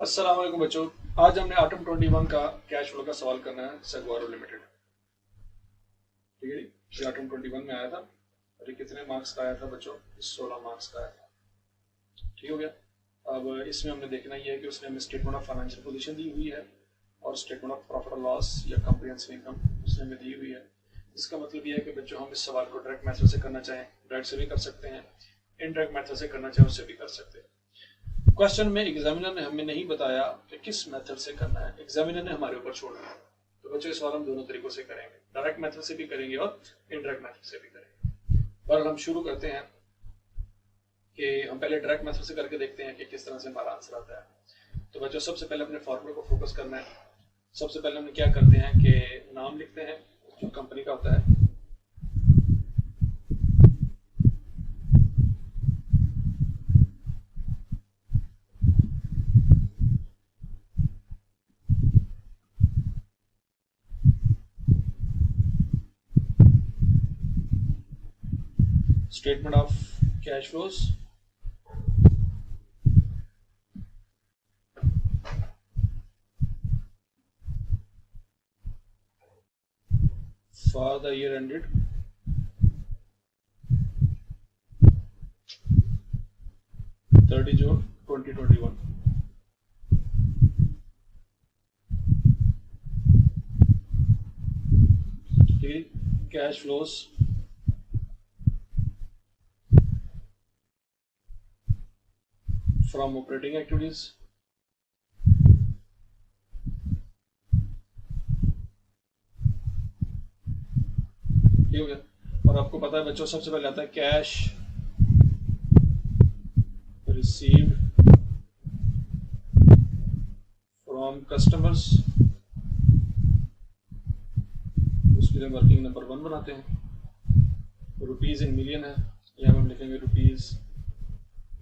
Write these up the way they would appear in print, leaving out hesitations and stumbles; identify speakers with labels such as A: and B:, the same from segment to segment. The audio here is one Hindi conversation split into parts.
A: अस्सलाम वालेकुम बच्चों। आज हमने आटम 21 का कैश फ्लो का सवाल करना है सगवारो लिमिटेड। ठीक है जी, ये आटम 21 में आया था और ये कितने मार्क्स का आया था बच्चों? 16 मार्क्स का आया था। ठीक हो गया। अब इसमें हमने देखना ये है कि उसने हमें स्टेटमेंट ऑफ फाइनेंशियल पोजीशन दी हुई है और स्टेटमेंट ऑफ प्रॉफिट और लॉस या कॉम्प्रिहेंसिव इनकम उसने हमें दी हुई है। इसका मतलब ये है कि बच्चों हम इस सवाल को डायरेक्ट मेथड से करना चाहें डायरेक्ट से भी कर सकते हैं, इनडायरेक्ट मेथड से करना चाहें उससे भी कर सकते हैं। क्वेश्चन में एग्जामिनर ने हमें नहीं बताया कि किस मेथड से करना है, एग्जामिनर ने हमारे ऊपर छोड़ दिया। तो बच्चों इस सवाल हम दोनों तरीकों से करेंगे, डायरेक्ट मेथड से भी करेंगे और इनडायरेक्ट मेथड से भी करेंगे। पर हम शुरू करते हैं कि हम पहले डायरेक्ट मेथड से करके देखते हैं कि किस तरह से हमारा आंसर आता है। तो बच्चों सबसे पहले अपने फॉर्मूले को फोकस करना है। सबसे पहले हम क्या करते हैं कि नाम लिखते हैं जो कंपनी का होता है, statement of cash flows for the year ended June 30, 2021। Cash flows from operating activities ठीक हो गया। और आपको पता है बच्चों सबसे पहले आता है कैश रिसीव्ड फ्रॉम कस्टमर्स, उसके लिए वर्किंग नंबर 1 बनाते हैं। रुपीज इन मिलियन है, यहाँ हम लिखेंगे रुपीज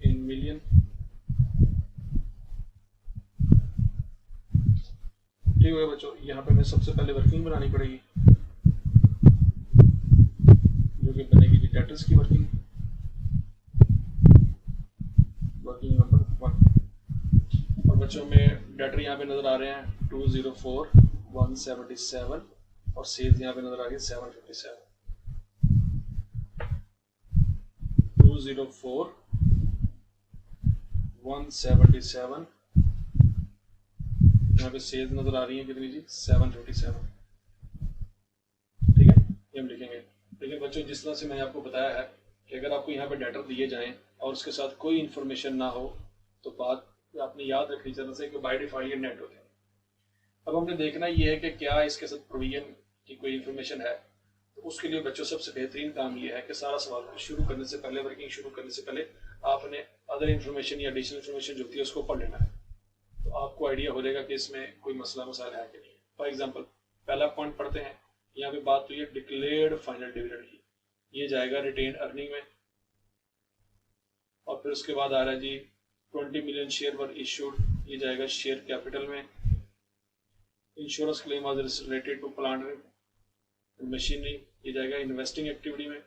A: इन मिलियन। ठीक हो गया बच्चों। यहाँ पे हमें सबसे पहले वर्किंग बनानी पड़ेगी जो कि बनेगी डेटर्स की वर्किंग नंबर 1। और बच्चों में डेटर यहाँ पे नजर आ रहे हैं 204 177 और सेल्स यहाँ पे नजर आ रही है 757। 204 177 यहाँ पे सेल्स नजर आ रही है कितनी जी? 757। ठीक है, ये हम लिखेंगे। लेकिन बच्चों जिस तरह से मैंने आपको बताया है कि अगर आपको यहाँ पे डेटर दिए जाएं और उसके साथ कोई इंफॉर्मेशन ना हो तो बात आपने याद रखनी चाहिए से कि बाय डिफॉल्ट ये नेट होते हैं। अब हमने देखना ये है कि क्या इसके साथ प्रोविजन की कोई इंफॉर्मेशन है। तो उसके लिए बच्चों सबसे बेहतरीन काम ये है कि सारा सवाल शुरू करने से पहले, वर्किंग शुरू करने से पहले आपने अदर इन्फॉर्मेशन या एडिशनल इन्फॉर्मेशन जो होती है उसको पढ़ लेना है। तो आपको आइडिया हो जाएगा कि इसमें कोई मसला मसाइल है कि नहीं। फॉर एग्जाम्पल पहला पॉइंट पढ़ते हैं। यहाँ पे बात हुई है डिक्लेयर्ड फाइनल डिविडेंड की, ये जाएगा रिटेन अर्निंग में। और फिर उसके बाद आ रहा है g 20 million share were issued, ये जाएगा शेयर कैपिटल में। Insurance claim was related to plant and machinery, ये जाएगा इन्वेस्टिंग एक्टिविटी में।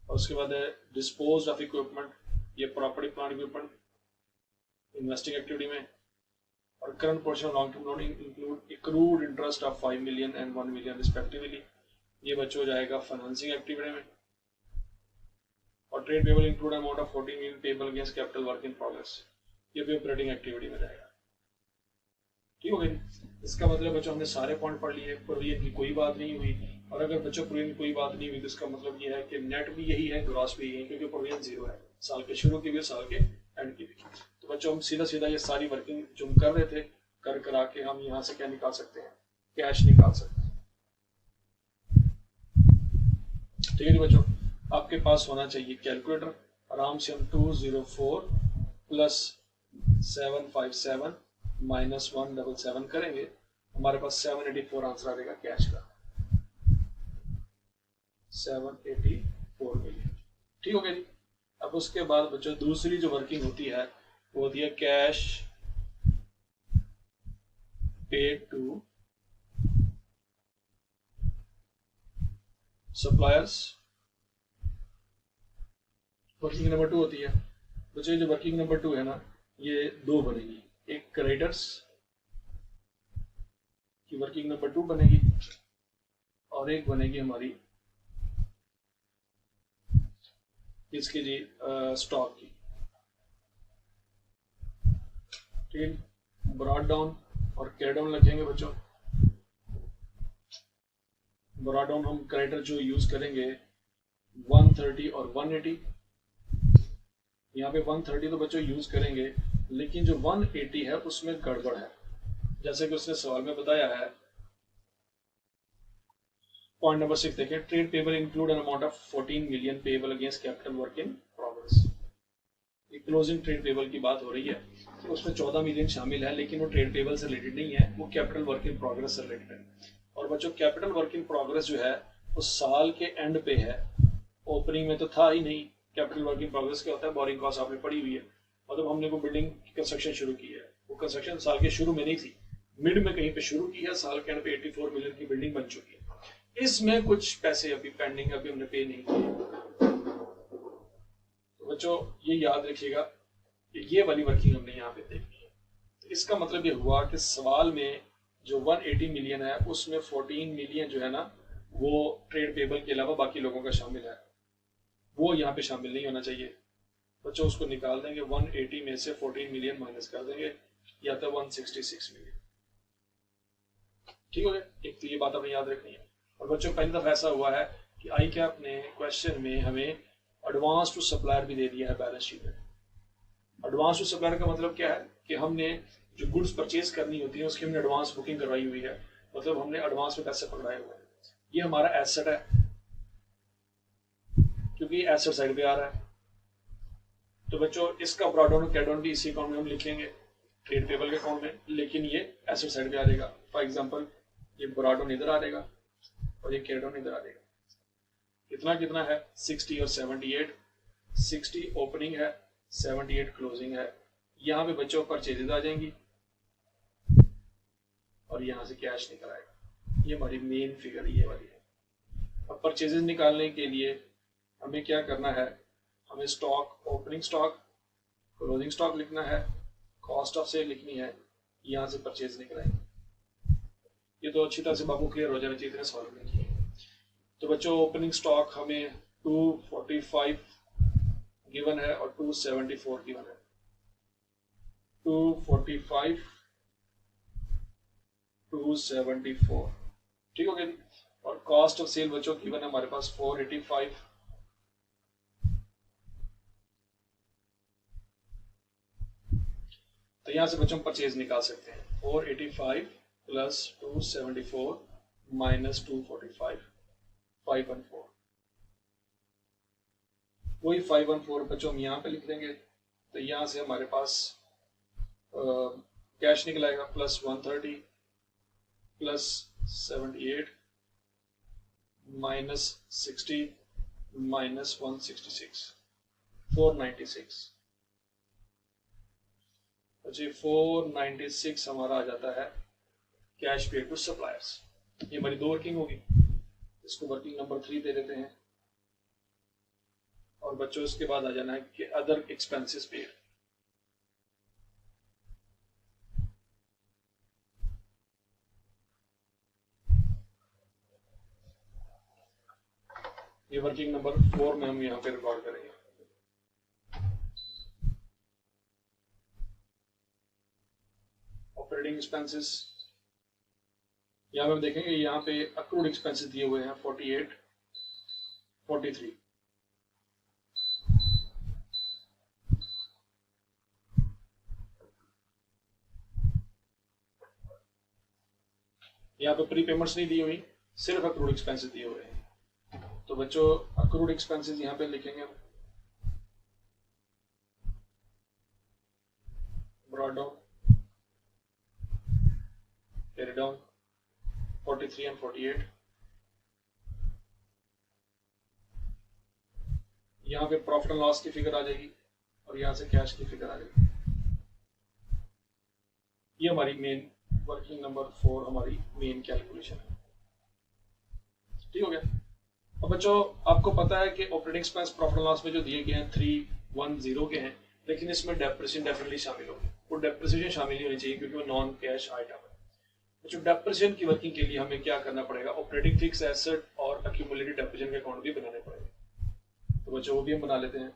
A: और उसके बाद है डिस्पोज ऑफ इक्विपमेंट, ये property plant equipment investing activity में। और current portion of long term loan include accrued interest of 5 million and 1 million respectively, ये बच्चों जाएगा फाइनेंसिंग एक्टिविटी में। और trade payable include amount of 14 million payable against capital work in progress, ये भी ऑपरेटिंग एक्टिविटी में जाएगा। ठीक हो गई। इसका मतलब बच्चों हमने सारे पॉइंट पढ़ लिए, प्रोविजन की कोई बात नहीं हुई। और अगर बच्चों प्रोविजन की कोई बात नहीं हुई तो इसका मतलब ये है कि नेट भी यही है, ग्रॉस भी यही है, क्योंकि प्रोविजन 0 है, साल के शुरू की भी साल के एंड की भी। तो बच्चों हम सीधा सीधा ये सारी वर्किंग जो हम कर रहे थे कर करा के हम यहाँ से क्या निकाल सकते हैं? कैश निकाल सकते हैं। ठीक है जी बच्चों, आपके पास होना चाहिए कैलकुलेटर। आराम से हम 204 प्लस 757 माइनस 177 करेंगे, हमारे पास 784 आंसर आ जाएगा कैश का, 784 मिलियन। ठीक हो गया जी। अब उसके बाद बच्चों दूसरी जो वर्किंग होती है वो होती है cash paid to suppliers, working number 2 होती है। बच्चों जो वर्किंग नंबर 2 है ना, ये दो बनेगी, एक क्रेडिटर्स की वर्किंग नंबर 2 बनेगी और एक बनेगी हमारी इसकी जी स्टॉक की। ठीक, ब्रॉड डाउन और कैरी डाउन लिखेंगे बच्चों। ब्रॉड डाउन हम क्रेडिटर जो यूज करेंगे 130 और 180। यहाँ पे 130 तो बच्चों यूज करेंगे, लेकिन जो 180 है उसमें गड़बड़ है। जैसे कि उसने सवाल में बताया है, पॉइंट नंबर 6 देखें, trade payable include an amount of 14 million payable against capital work in progress. Closing trade payable की बात हो रही है, तो उसमें 14 मिलियन शामिल है, लेकिन वो ट्रेड पेबल से रिलेटेड नहीं है, वो कैपिटल वर्क इन प्रोग्रेस से रिलेटेड है। और बच्चों कैपिटल वर्क इन प्रोग्रेस जो है वो साल के एंड पे है, ओपनिंग में तो था ही नहीं। कैपिटल वर्क इन प्रोग्रेस क्या होता है, बोरिंग कॉस्ट आपने पड़ी हुई है, मतलब हमने वो बिल्डिंग की कंस्ट्रक्शन शुरू की है, वो कंस्ट्रक्शन साल के शुरू में नहीं थी, मिड में कहीं पे शुरू की है, साल के एंड पे 84 मिलियन की बिल्डिंग बन चुकी है, इसमें कुछ पैसे अभी पेंडिंग, अभी हमने पे नहीं किए। तो बच्चों ये याद रखिएगा कि ये वाली वर्किंग हमने यहाँ पे देखी है। तो इसका मतलब ये हुआ कि सवाल में जो 180 मिलियन है उसमें 14 मिलियन जो है ना वो ट्रेड पेबल के अलावा बाकी लोगों का शामिल है, वो यहाँ पे शामिल नहीं होना चाहिए। बच्चों उसको निकाल देंगे, 180 में से 14 मिलियन माइनस कर देंगे, या तो 166 मिलियन। ठीक हो गया, एक तो ये बात हमें याद रखनी है। और बच्चों पहली दफा ऐसा हुआ है कि आई कैप ने क्वेश्चन में हमें एडवांस टू सप्लायर भी दे दिया है बैलेंस शीट में। एडवांस टू सप्लायर का मतलब क्या है कि हमने जो गुड्स परचेज करनी होती है उसकी हमने एडवांस बुकिंग करवाई हुई है, मतलब हमने एडवांस में पैसे पकड़ाए हुए हैं। ये हमारा एसेट है क्योंकि एसेट साइड पे आ रहा है। तो बच्चों इसका ब्रॉड डाउन कैड डाउन भी इसी अकाउंट में हम लिखेंगे, ट्रेड पेबल के अकाउंट में, लेकिन ये एसेट साइड पे आ जाएगा। फॉर एग्जांपल ये ब्रॉड डाउन इधर आ जाएगा और ये कैड डाउन इधर आ जाएगा। कितना कितना है 60 और 78, 60 ओपनिंग है, 78 क्लोजिंग है। यहाँ पे बच्चों परचेजेज आ जाएंगी और यहाँ से कैश निकल आएगा। ये हमारी मेन फिगर ये वाली है। अब परचेजेज निकालने के लिए हमें क्या करना है, हमें stock, opening stock, closing stock लिखना है, कॉस्ट ऑफ सेल लिखनी है, यहाँ से परचेज निकलाएंगे। ये तो अच्छी तरह से बाबू क्लियर हो जाना चाहिए, इतने सॉल्व नहीं किए। तो बच्चों ओपनिंग स्टॉक हमें 245 गिवन है और 274 गिवन है। 245 274, ठीक हो गया जी। और कॉस्ट ऑफ सेल बच्चों गिवन है हमारे पास 485। तो यहां से बच्चों परचेज निकाल सकते हैं, 485 प्लस 274 माइनस 245, 514। वही 514 बच्चों हम यहाँ पे लिख देंगे। तो यहाँ से हमारे पास कैश निकल आएगा प्लस 130 प्लस 78 माइनस 60 माइनस 166, 496। जी 496 हमारा आ जाता है कैश पेड टू सप्लायर्स। ये हमारी दो वर्किंग होगी, इसको वर्किंग नंबर 3 दे देते हैं। और बच्चों इसके बाद आ जाना है कि अदर एक्सपेंसेस पेड। ये वर्किंग नंबर 4 में हम यहाँ पे रिकॉर्ड करेंगे। ऑपरेटिंग एक्सपेंसेस यहाँ पे हम देखेंगे, यहाँ पे अक्रूड एक्सपेंसेस दिए हुए हैं 48, 43। यहाँ पे प्री पेमेंट्स नहीं दी हुई, सिर्फ अक्रूड एक्सपेंसेस दिए हुए हैं। तो बच्चों अक्रूड एक्सपेंसेस यहाँ पे लिखेंगे हम, brought down, carry down 43 and 48। यहाँ पे प्रॉफिट एंड लॉस की फिगर आ जाएगी और यहाँ से कैश की फिगर आ जाएगी। ये हमारी मेन वर्किंग नंबर 4 हमारी मेन कैलकुलेशन है। ठीक हो गया। अब बच्चों आपको पता है कि operating expense profit and loss में जो दिए गए हैं 310 के हैं, लेकिन इसमें डेप्रिसिएशन डेफिनेटली शामिल होगी। वो डेप्रिसिएशन शामिल नहीं होनी चाहिए क्योंकि वो नॉन कैश आइटम है। जो डेप्रिसिएशन की वर्किंग के लिए हमें क्या करना पड़ेगा, ऑपरेटिंग फिक्स एसेट और अक्यूमुलेटेड डेप्रिसिएशन के अकाउंट भी बनाने पड़ेंगे। तो बच्चों वो भी हम बना लेते हैं।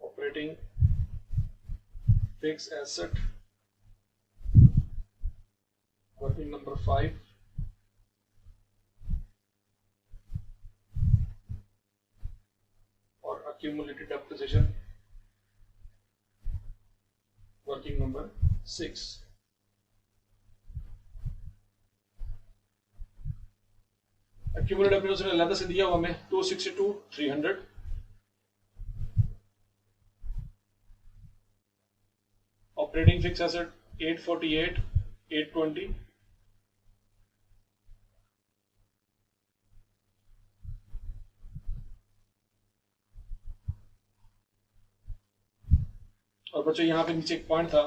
A: Operating fix asset working number 5 और accumulated depreciation working number 6। accumulated depreciation अलग से दिया हुआ हमें 262 300, ऑपरेटिंग फिक्स एसेट 848 820, और बच्चों यहाँ पे नीचे एक पॉइंट था,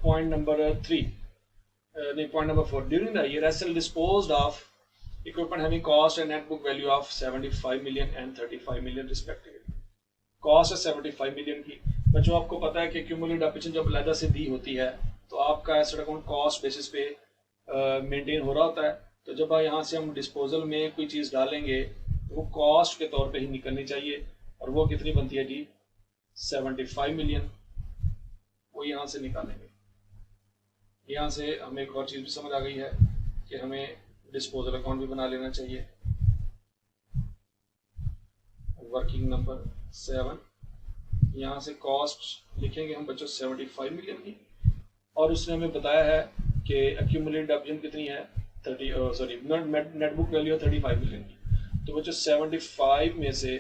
A: पॉइंट नंबर 3 नहीं point number 4, during the year SL disposed of equipment having cost and net book value of 75 million and 35 million respectively. Cost है 75 मिलियन की। बच्चों आपको पता है कि क्यूमुलेटेड डेप्रिसिएशन जब अलग से दी होती है तो आपका एसेट अकाउंट कॉस्ट बेसिस पे मेंटेन हो रहा होता है। तो जब यहाँ से हम डिस्पोजल में कोई चीज़ डालेंगे तो वो कॉस्ट के तौर पे ही निकलनी चाहिए, और वो कितनी बनती है जी 75 मिलियन। वो यहाँ से निकालेंगे। यहाँ से हमें एक और चीज़ भी समझ आ गई है कि हमें डिस्पोजल अकाउंट भी बना लेना चाहिए। वर्किंग नंबर 7, यहाँ से कॉस्ट लिखेंगे हम बच्चों 75 मिलियन की, और उसने हमें बताया है कि एक्यूमुलेटेड डेप्रिसिएशन कितनी है नेट बुक वैल्यू है 35 मिलियन की। तो बच्चों 75 में से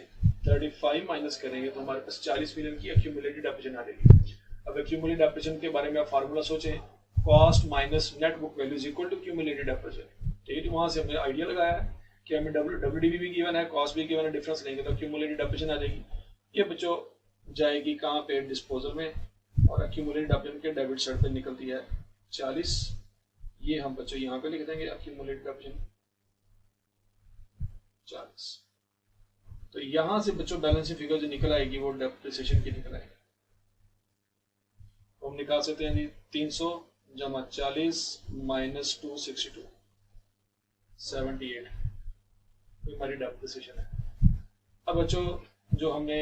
A: 35 माइनस करेंगे तो हमारे पास 40 मिलियन की एक्यूमुलेटेड डेप्रिसिएशन आ जाएगी। अब एक्यूमुलेटेड डेप्रिसिएशन के बारे में आप फार्मूला सोचें, cost minus net book value is equal to accumulated depreciation. ठीक है, वहाँ से हमने आइडिया लगाया है कि हमें डब्ल्यूडीवी भी गिवन है, कॉस्ट भी गिवन है, डिफरेंस लेंगे तो एक्यूमुलेटेड डेप्रिसिएशन आ जाएगी। ये बच्चों जाएगी कहाँ पे, डिस्पोजल में, और एक्यूमुलेटेड डेप्रिसिएशन के डेबिट साइड पे निकलती है 40। ये हम बच्चों यहाँ पे लिख देंगे एक्यूमुलेटेड डेप्रिसिएशन 40। तो यहाँ से बच्चों बैलेंस फिगर जो निकल आएगी वो डेप्रिसिएशन की निकल आएगी। तो हम निकाल सकते हैं जी 300 जमा 40 माइनस 262 78, ये हमारी डेप्रिसिएशन है। अब बच्चों जो हमने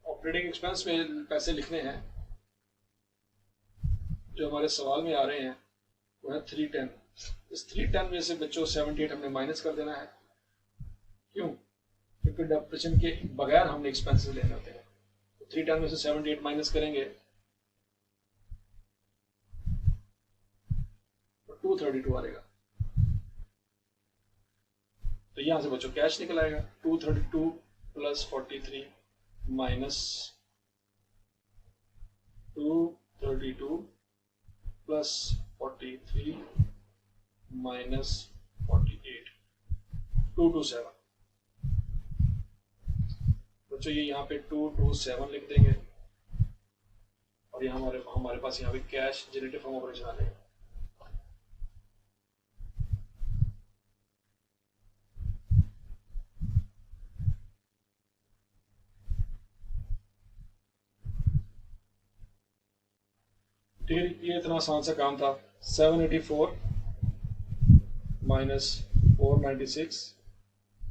A: ऑपरेटिंग एक्सपेंस में पैसे लिखने हैं जो हमारे सवाल में आ रहे हैं वो है 310। इस 310 में से बच्चों 78 हमने माइनस कर देना है। क्यों? क्योंकि डेप्रिसिएशन के बगैर हमने एक्सपेंसेस लेने होते हैं। तो 310 में से 78 माइनस करेंगे तो 232 आएगा। तो यहां से बच्चों कैश निकल आएगा 232 प्लस 43 माइनस 232 प्लस 43 माइनस 48 227। बच्चों ये यहाँ पे 227 लिख देंगे, और यहाँ हमारे पास यहाँ पे कैश जनरेटेड फ्रॉम ऑपरेशन आ जाएगा। ठीक है, ये इतना आसान सा काम था। 784 माइनस 496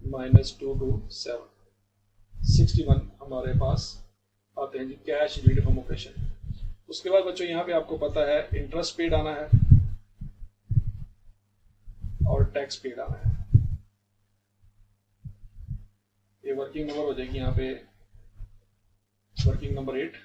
A: माइनस 227 61 हमारे पास आते हैं जी कैश जनरेटेड फ्रॉम ऑपरेशन। उसके बाद बच्चों यहाँ पे आपको पता है इंटरेस्ट पेड आना है और टैक्स पेड आना है। ये वर्किंग नंबर हो जाएगी यहाँ पे वर्किंग नंबर 8।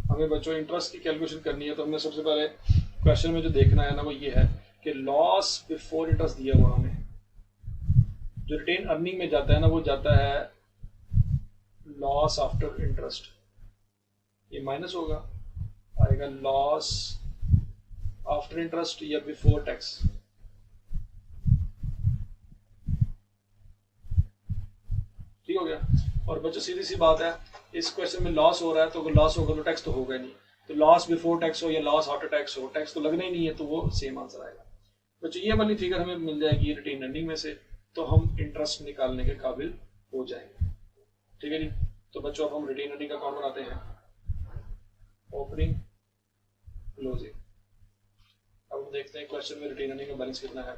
A: हमें बच्चों इंटरेस्ट की कैलकुलेशन करनी है, तो हमें सबसे पहले क्वेश्चन में जो देखना है ना वो ये है कि लॉस बिफोर इंटरेस्ट दिया हुआ हमें जो रिटेन अर्निंग में जाता है ना वो जाता है लॉस आफ्टर इंटरेस्ट। ये माइनस होगा, आएगा लॉस आफ्टर इंटरेस्ट या बिफोर टैक्स। गया। और बच्चों सीधी सी बात है, इस क्वेश्चन में लॉस हो रहा है, तो अगर लॉस होगा तो टैक्स तो होगा नहीं, तो लॉस बिफोर टैक्स हो या लॉस आफ्टर टैक्स हो, टैक्स तो लगना ही नहीं है, तो वो सेम आंसर आएगा। बच्चों ये वाली फिगर हमें मिल जाएगी रिटेन अर्निंग में से, तो हम इंटरेस्ट निकालने के काबिल हो जाएंगे। ठीक है जी। तो बच्चों अब हम रिटेन अर्निंग का अकाउंट बनाते हैं, ओपनिंग क्लोजिंग। अब हम देखते हैं क्वेश्चन में रिटेन अर्निंग का बैलेंस कितना है।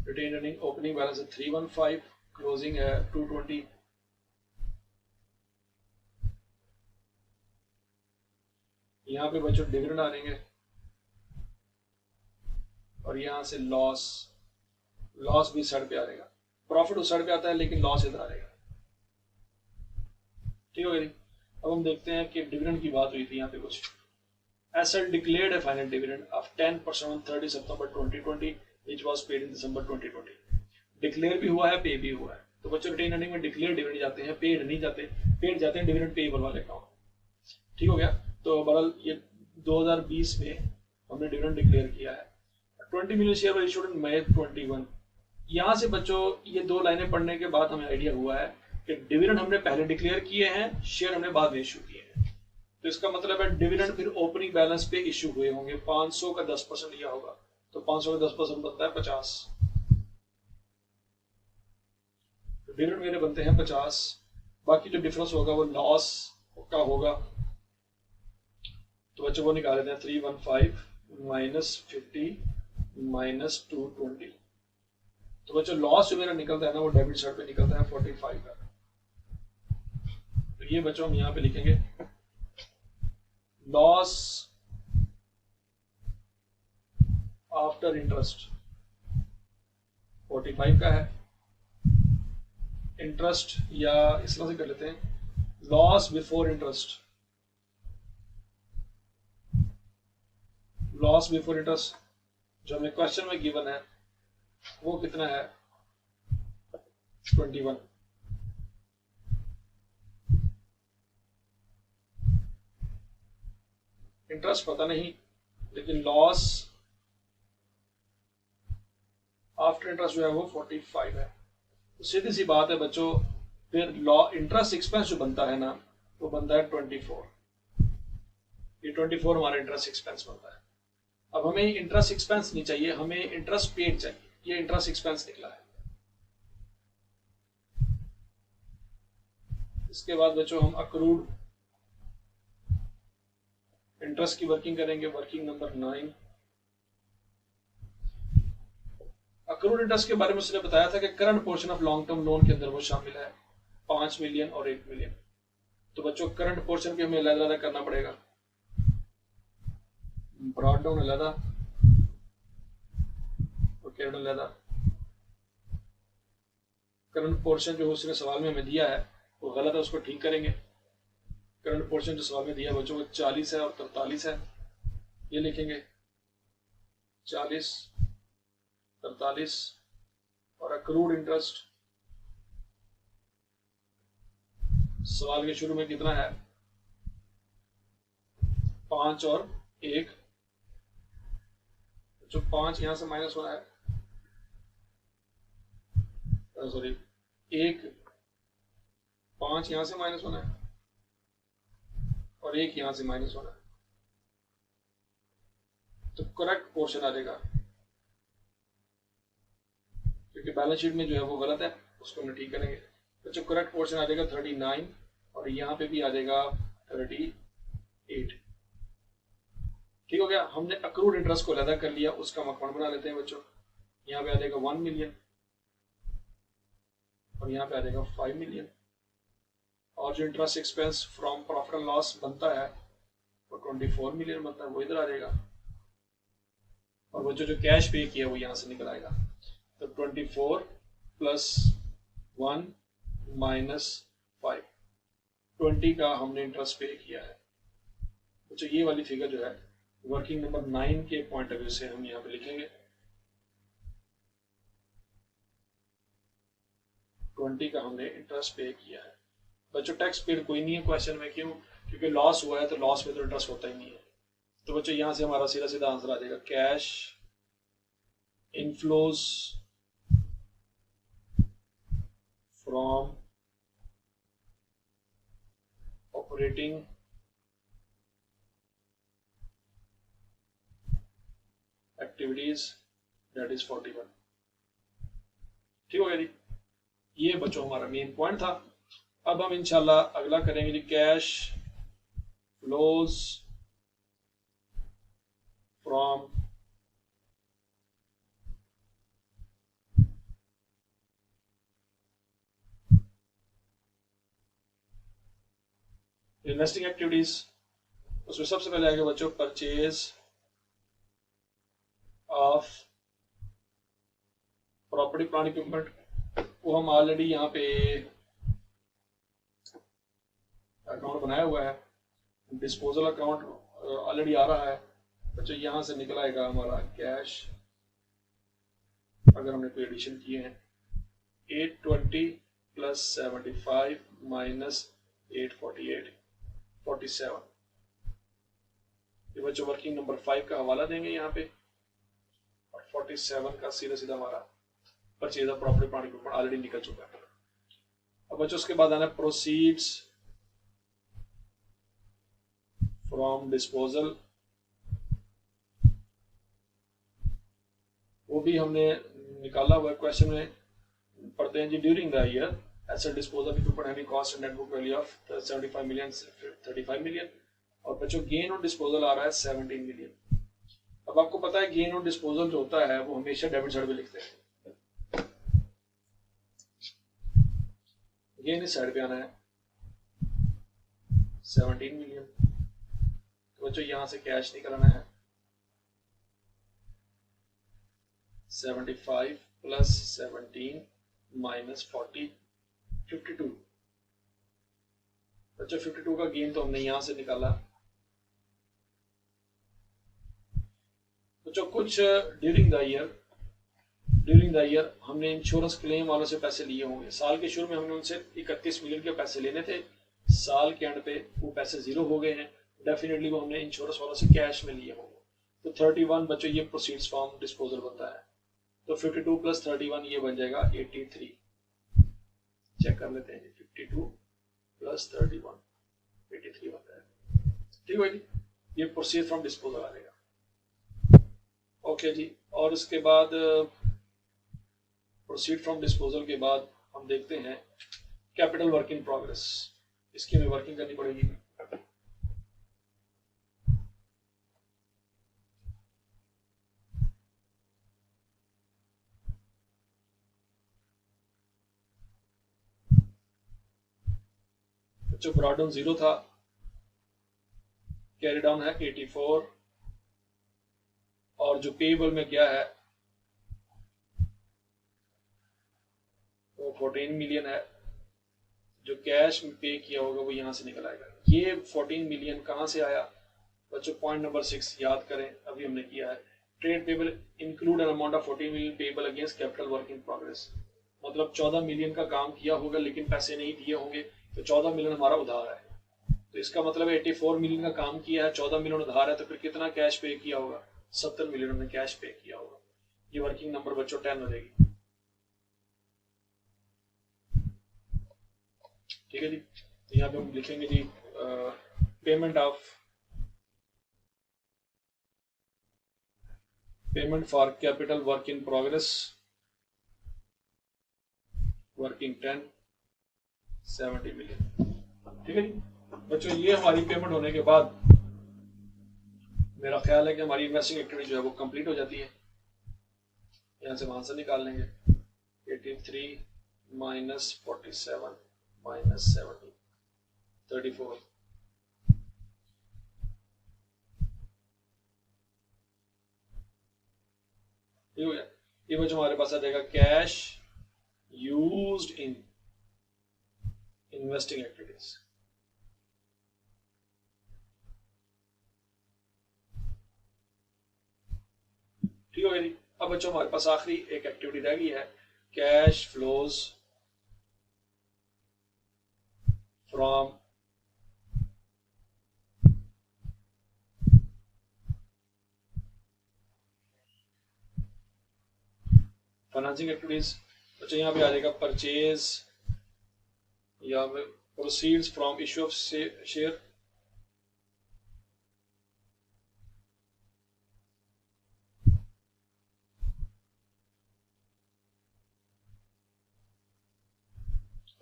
A: रिटेन अर्निंग ओपनिंग बैलेंस है 315, क्लोजिंग है 220। यहाँ पे बच्चों डिविडेंड आ जाएंगे और यहाँ से लॉस भी साइड पे आ जाएगा, प्रॉफिट उस साइड पे आता है लेकिन लॉस इधर आ जाएगा। ठीक हो गया। अब हम देखते हैं कि डिविडेंड की बात हुई थी यहाँ पे कुछ। Asset declared A final dividend of 10% on 30 September 2020 which was paid in December 2020। Declare भी हुआ है, पे भी हुआ है। तो बच्चों रिटेन अर्निंग में डिक्लेयर डिविडेंड जाते हैं, पेड नहीं जाते। पेड जाते हैं डिविडेंड पेएबल वाले अकाउंट। ठीक हो गया। तो बहरहाल ये 2020 में हमने डिविडेंड डिक्लेयर किया है। 20 million share were issued in May 21। यहाँ से बच्चों ये दो लाइनें पढ़ने के बाद हमें आइडिया हुआ है कि डिविडेंड हमने पहले डिक्लेयर किए हैं, शेयर हमने बाद में इशू किए हैं। तो इसका मतलब है डिविडेंड फिर ओपनिंग बैलेंस पे इशू हुए होंगे। 500 का 10% लिया होगा, तो 500 का 10% बनता है 50। डिविडेंड मेरे बनते हैं 50। बाकी जो डिफरेंस होगा वो लॉस का होगा। तो बच्चों वो निकाल लेते हैं 315 माइनस 50 माइनस 220। तो बच्चों लॉस जो मेरा निकलता है ना वो डेबिट साइड पे निकलता है 45 का। तो ये बच्चों हम यहां पे लिखेंगे लॉस आफ्टर इंटरेस्ट 45 का है। इंटरेस्ट या इस तरह से कर लेते हैं loss before interest, loss before interest जो हमें क्वेश्चन में गिवन है वो कितना है 21। इंटरेस्ट पता नहीं, लेकिन लॉस आफ्टर इंटरेस्ट जो है वो 45 है। तो सीधी सी बात है बच्चों, फिर लॉ इंटरेस्ट एक्सपेंस जो बनता है ना वो बनता है 24। ये 24 हमारा इंटरेस्ट एक्सपेंस बनता है। अब हमें इंटरेस्ट एक्सपेंस नहीं चाहिए, हमें इंटरेस्ट पेड चाहिए। ये इंटरेस्ट एक्सपेंस निकला है। इसके बाद बच्चों हम अक्रूड इंटरेस्ट की वर्किंग करेंगे, वर्किंग नंबर 9। अक्रूड इंटरेस्ट के बारे में उसने बताया था कि current portion of long term loan के अंदर वो शामिल है 5 मिलियन और 1 मिलियन। तो बच्चों करंट पोर्शन भी हमें अलग अलग करना पड़ेगा, ब्रॉड डाउन अलग और कैरेड अलग। करंट पोर्शन जो उसने सवाल में हमें दिया है वो गलत है, उसको ठीक करेंगे। करंट पोर्शन जो सवाल में दिया है बच्चों वो 40 है और 43 है। ये लिखेंगे 40 43। और अक्रूड इंटरेस्ट सवाल के शुरू में कितना है 5 और 1। जो 5 यहां से माइनस होना है, सॉरी 1 5 यहां से माइनस होना है और 1 यहां से माइनस होना है। तो करेक्ट पोर्शन आ जाएगा, क्योंकि बैलेंस शीट में जो है वो गलत है, उसको हम ठीक करेंगे। तो जो करेक्ट पोर्शन आ जाएगा 39 और यहाँ पे भी आ जाएगा 38। ठीक हो गया। हमने अक्रूड इंटरेस्ट को अलग कर लिया, उसका हम अकाउंट बना लेते हैं बच्चों। यहाँ पे आ जाएगा 1 मिलियन और यहाँ पे आ जाएगा 5 मिलियन। और जो interest expense from profit and loss बनता है वो 24 मिलियन बनता है, वो इधर आ जाएगा। और वो जो कैश पे किया वो यहाँ से निकल आएगा। तो 24 प्लस 1 माइनस 5, 20 का हमने इंटरेस्ट पे किया है। तो ये वाली फिगर जो है वर्किंग नंबर 9 के पॉइंट ऑफ व्यू से हम यहाँ पे लिखेंगे 20 का हमने इंटरेस्ट पे किया है। बच्चों टैक्स पेड कोई नहीं है क्वेश्चन में, क्यों? क्योंकि लॉस हुआ है, तो लॉस में तो इंटरेस्ट होता ही नहीं है। तो बच्चों यहाँ से हमारा सीधा सीधा आंसर आ जाएगा cash inflows from operating activities that is 41। ठीक हो गया जी। ये बच्चों हमारा मेन पॉइंट था। अब हम इंशाल्लाह अगला करेंगे जी cash flows from investing activities. उसमें सबसे पहले आएगा बच्चों purchase of property plant equipment. वो हम ऑलरेडी यहाँ पे अकाउंट बनाया हुआ है, डिस्पोजल अकाउंट ऑलरेडी आ रहा है बच्चों। यहाँ से निकल आएगा हमारा कैश, अगर हमने कोई एडिशन किए हैं 820 प्लस 75 माइनस 848 47। ये बच्चों वर्किंग नंबर 5 का हवाला देंगे यहाँ पे, और 47 का सीधा सीधा हमारा purchase of property plant equipment already निकल चुका है। अब बच्चों उसके बाद आना प्रोसीड्स फ्रॉम डिस्पोजल। वो भी हमने निकाला हुआ क्वेश्चन में पढ़ते हैं जी। During the year asset disposal equipment having cost and net book value of 75 million 35 million. और बच्चों गेन ऑन डिस्पोजल आ रहा है 17 मिलियन। अब आपको पता है गेन ऑन डिस्पोजल जो होता है वो हमेशा डेबिट साइड पे लिखते हैं। गेन इस साइड पे आना है 17 मिलियन। तो बच्चों यहां से कैश निकलना है 75 प्लस 17 माइनस 40 52। बच्चों 52 का गेन तो हमने यहां से निकाला। बच्चों कुछ ड्यूरिंग द ईयर हमने इंश्योरेंस क्लेम वालों से पैसे लिए होंगे। साल के शुरू में हमने उनसे 31 मिलियन के पैसे लेने थे, साल के एंड पे वो पैसे जीरो हो गए हैं। डेफिनेटली वो हमने इंश्योरेंस वालों से कैश में लिए होंगे। तो 31 बच्चों ये प्रोसीड्स फ्रॉम डिस्पोजल बनता है। तो 52 प्लस 31 ये बन जाएगा 83। चेक कर लेते हैं 52 प्लस 31 83 बनता है। ठीक है जी, ये प्रोसीड फ्रॉम डिस्पोजल आ जाएगा। ओके जी। और उसके बाद प्रोसीड फ्रॉम डिस्पोजल के बाद हम देखते हैं कैपिटल वर्क इन प्रोग्रेस। इसकी हमें वर्किंग करनी पड़ेगी। जो ब्रॉट डाउन 0 था, कैरी डाउन है 84, और जो पेएबल में क्या है वो 14 मिलियन है। जो कैश में पे किया होगा वो यहां से निकल आएगा। ये 14 मिलियन कहां से आया बच्चों? पॉइंट नंबर 6 याद करें, अभी हमने किया है। Trade payable include an amount of 14 million payable against capital work in progress. मतलब 14 मिलियन का काम किया होगा लेकिन पैसे नहीं दिए होंगे, तो 14 मिलियन हमारा उधार है। तो इसका मतलब 84 मिलियन का काम किया है, 14 मिलियन उधार है, तो फिर कितना कैश पे किया होगा? 70 मिलियन हमने कैश पे किया होगा। ये वर्किंग नंबर बच्चों 10 हो जाएगी। ठीक है जी। तो यहाँ पे हम लिखेंगे जी payment for capital work in progress working 10 70 million. ठीक है जी बच्चों। ये हमारी पेमेंट होने के बाद मेरा ख्याल है कि हमारी इन्वेस्टिंग एक्टिविटी जो है वो कंप्लीट हो जाती है। यहाँ से वहां से निकाल लेंगे 83 माइनस 47 माइनस 70 34। ठीक हो गया। ये बच्चों हमारे पास आ जाएगा cash used in investing activities. ठीक हो गया। अब बच्चों हमारे पास आखिरी एक एक्टिविटी रह गई है, cash flows from financing activities. बच्चों यहाँ पे आ जाएगा परचेज या proceeds from issue of share,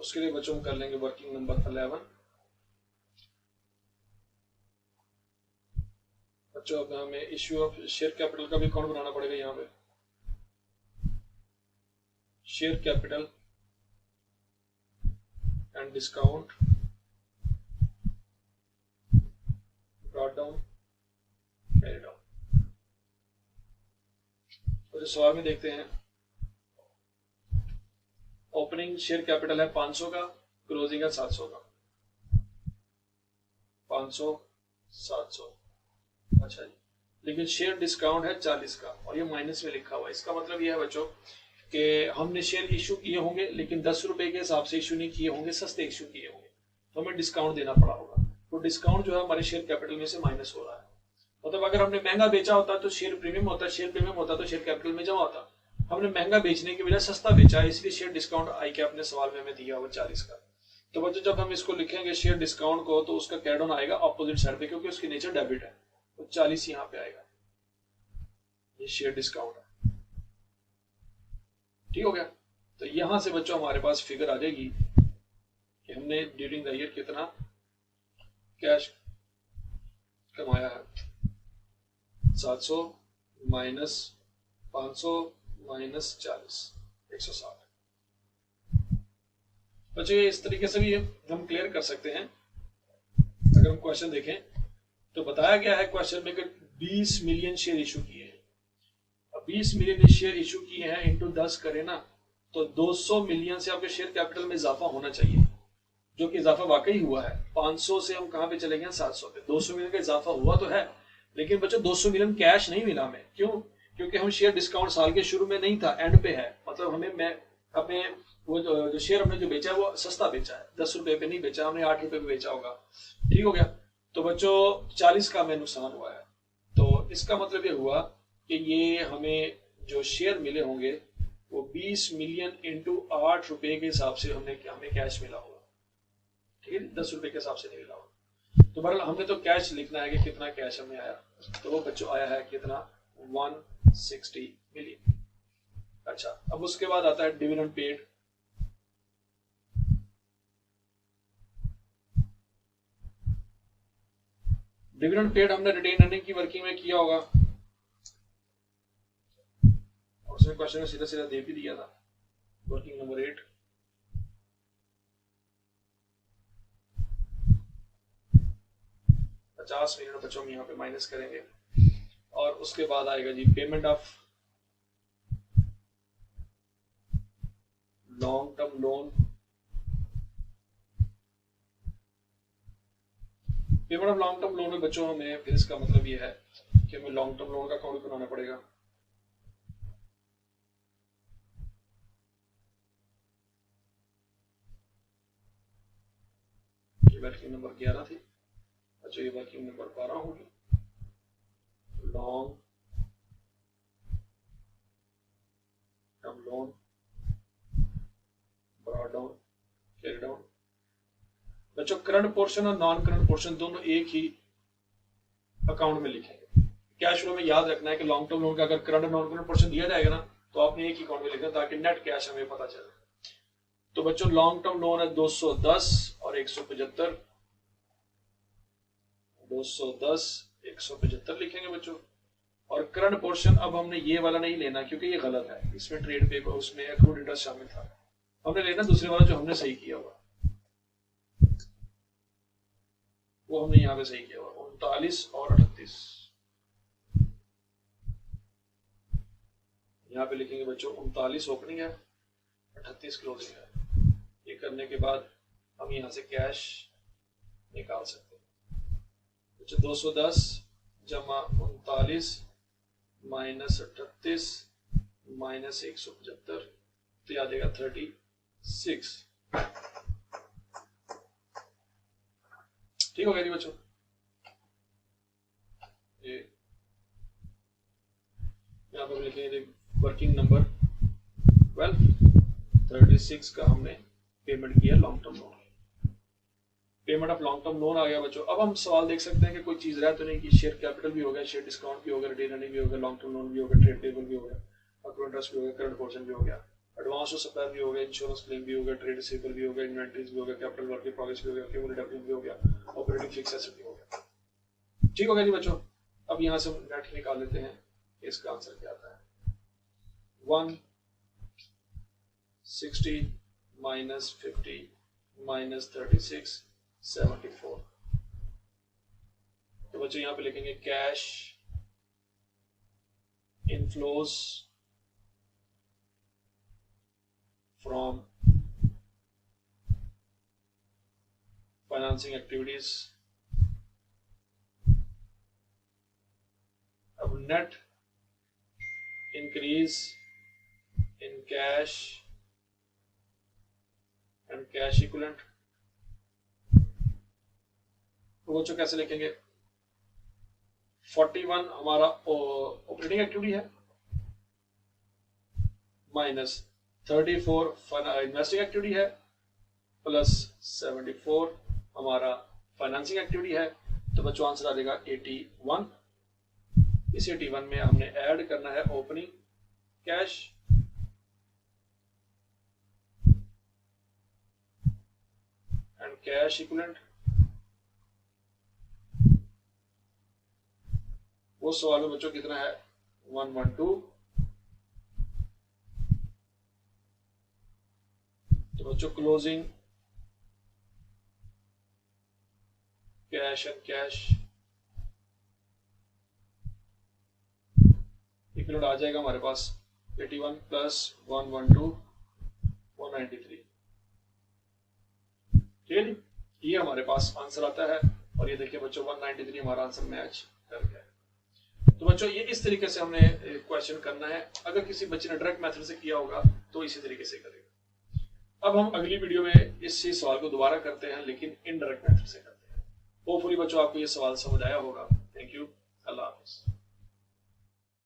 A: उसके लिए बच्चों कर लेंगे वर्किंग नंबर 11। बच्चों अब हमें इश्यू ऑफ शेयर कैपिटल का भी अकाउंट बनाना पड़ेगा। यहाँ पे share capital and discount brought down carry down. तो जो सवाल में देखते हैं, ओपनिंग शेयर कैपिटल है 500 का, क्लोजिंग है 700 का। 500 700, अच्छा जी। लेकिन शेयर डिस्काउंट है 40 का और ये माइनस में लिखा हुआ है। इसका मतलब ये है बच्चों कि हमने शेयर इशू किए होंगे लेकिन 10 रुपए के हिसाब से इशू नहीं किए होंगे, सस्ते इशू किए होंगे, तो हमें डिस्काउंट देना पड़ा होगा। तो डिस्काउंट जो है हमारे शेयर कैपिटल में से माइनस हो रहा है। मतलब अगर हमने महंगा बेचा होता तो शेयर प्रीमियम होता, शेयर प्रीमियम होता तो शेयर कैपिटल में जमा होता। हमने महंगा बेचने की वजह सस्ता बेचा है, इसलिए शेयर डिस्काउंट आई के अपने सवाल में हमें दिया हुआ 40 का। तो बच्चों जब हम इसको लिखेंगे शेयर डिस्काउंट को, तो उसका कैरी डाउन आएगा अपोजिट साइड पे, क्योंकि उसकी नेचर डेबिट है, तो 40 यहाँ पे आएगा। ये शेयर डिस्काउंट है, ठीक हो गया। तो यहां से बच्चों हमारे पास फिगर आ जाएगी कि हमने ड्यूरिंग द ईयर कितना कैश कमाया है। 700 माइनस 500 माइनस 40, 160। बच्चों इस तरीके से भी हम क्लियर कर सकते हैं। अगर हम क्वेश्चन देखें तो बताया गया है क्वेश्चन में कि 20 मिलियन शेयर इशू किए हैं। अब 20 मिलियन शेयर इशू किए हैं इंटू 10 करें ना, तो 200 मिलियन से आपके शेयर कैपिटल में इजाफा होना चाहिए, जो कि इजाफा वाकई हुआ है। 500 से हम कहां पे चले गए, 700 पे। 200 मिलियन का इजाफा हुआ तो है, लेकिन बच्चों 200 मिलियन कैश नहीं मिला हमें। क्यों? क्योंकि हम शेयर डिस्काउंट साल के शुरू में नहीं था, एंड पे है। मतलब हमें वो जो शेयर हमने जो बेचा है वो सस्ता बेचा है, 10 रुपए पे नहीं बेचा हमने, 8 रुपए पे बेचा होगा, ठीक हो गया। तो बच्चों 40 का हमें नुकसान हुआ है। तो इसका मतलब ये हुआ कि ये हमें जो शेयर मिले होंगे वो 20 मिलियन इंटू 8 रुपए के हिसाब से हमें कैश मिला होगा, ठीक है, 10 रुपए के हिसाब से नहीं मिला होगा। तो बहरहाल हमने तो कैश लिखना है कि कितना कैश हमें आया, तो वो बच्चों आया है कितना, 160 मिलियन। अच्छा, अब उसके बाद आता है डिविडेंड पेड। डिविडेंड पेड हमने रिटेन अर्निंग की वर्किंग में किया होगा, और उसमें क्वेश्चन में सीधा सीधा दे भी दिया था। वर्किंग नंबर 8, $50 मिलियन बच्चों हम यहाँ पे माइनस करेंगे। और उसके बाद आएगा जी payment of long term loan. Payment of long term loan में बच्चों हमें फिर इसका मतलब ये है कि हमें लॉन्ग टर्म लोन का अकाउंट बनाना पड़ेगा। ये वर्किंग नंबर 11 थी। अच्छा, ये वर्किंग नंबर 12 होगी। Long term loan brought down carry down. बच्चों करंट पोर्शन और नॉन करंट पोर्शन दोनों एक ही अकाउंट में लिखेंगे। कैश फ्लो में याद रखना है कि लॉन्ग टर्म लोन का अगर करंट और नॉन करंट पोर्शन दिया जाएगा ना, तो आपने एक ही अकाउंट में लिखना, ताकि नेट कैश हमें पता चले। तो बच्चों लॉन्ग टर्म लोन है 210 और 175, 210 175 लिखेंगे बच्चों। और करंट पोर्शन अब हमने ये वाला नहीं लेना, क्योंकि ये गलत है, इसमें ट्रेड पे उसमें अक्रूड इंटरेस्ट शामिल था। हमने लेना दूसरे वाला जो हमने सही किया हुआ, वो हमने यहाँ पे सही किया हुआ, 39 और 38। यहाँ पे लिखेंगे बच्चों 39 ओपनिंग है, 38 क्लोजिंग है। ये करने के बाद हम यहाँ से कैश निकाल सकते हैं। बच्चों 210 जमा 39 माइनस 38 माइनस 175, तो याद आएगा 36। ठीक हो गया जी बच्चों। ये यहाँ पर लिखेंगे वर्किंग नंबर 12, 36 का हमने पेमेंट किया long term loan. Payment of long term loan आ गया बच्चों। अब हम सवाल देख सकते हैं कि कोई चीज रह तो नहीं कि शेयर कैपिटल भी हो गया, शेयर डिस्काउंट भी हो गया, रिटेन अर्निंग भी हो गया, लॉन्ग टर्म लोन भी हो गया, ट्रेड पेबल भी हो गया, अकाउंट इंटरेस्ट भी हो गया, करंट पोर्शन भी हो गया, एडवांस टू सप्लायर भी हो गया, इंश्योरेंस क्लेम भी हो गया, ट्रेड रिसीवेबल भी हो गया, इन्वेंटरीज भी हो गया, कैपिटल वर्क इन प्रोग्रेस भी हो गया, क्यूमुलेटिव भी हो गया, ऑपरेटिंग फिक्स एसेट भी हो गया। ठीक हो गया जी बच्चों। अब यहाँ से हम नेट निकाल लेते हैं, इसका आंसर क्या आता है 160 माइनस 50 माइनस 36 74। तो बच्चों यहाँ पे लिखेंगे cash inflows from financing activities. अब net increase in cash and cash equivalent. तो बच्चों कैसे लिखेंगे 41 हमारा ऑपरेटिंग एक्टिविटी है माइनस 34 इन्वेस्टिंग एक्टिविटी है प्लस 74 हमारा फाइनेंसिंग एक्टिविटी है। तो बच्चों आंसर आ जाएगा 81। इस 81 में हमने ऐड करना है opening cash and cash equivalent. वो सवाल में बच्चों कितना है 112। तो बच्चों closing cash and cash equivalent आ जाएगा हमारे पास 81 प्लस 112 193। ठीक है जी, ये हमारे पास आंसर आता है। और ये देखिए बच्चों 193 हमारा आंसर मैच कर गया है। तो बच्चों ये इस तरीके से हमने क्वेश्चन करना है। अगर किसी बच्चे ने डायरेक्ट मेथड से किया होगा तो इसी तरीके से करेगा। अब हम अगली वीडियो में इसी सवाल को दोबारा करते हैं, लेकिन इनडायरेक्ट मेथड से करते हैं। होपफुली बच्चों आपको ये सवाल समझ आया होगा। Thank you.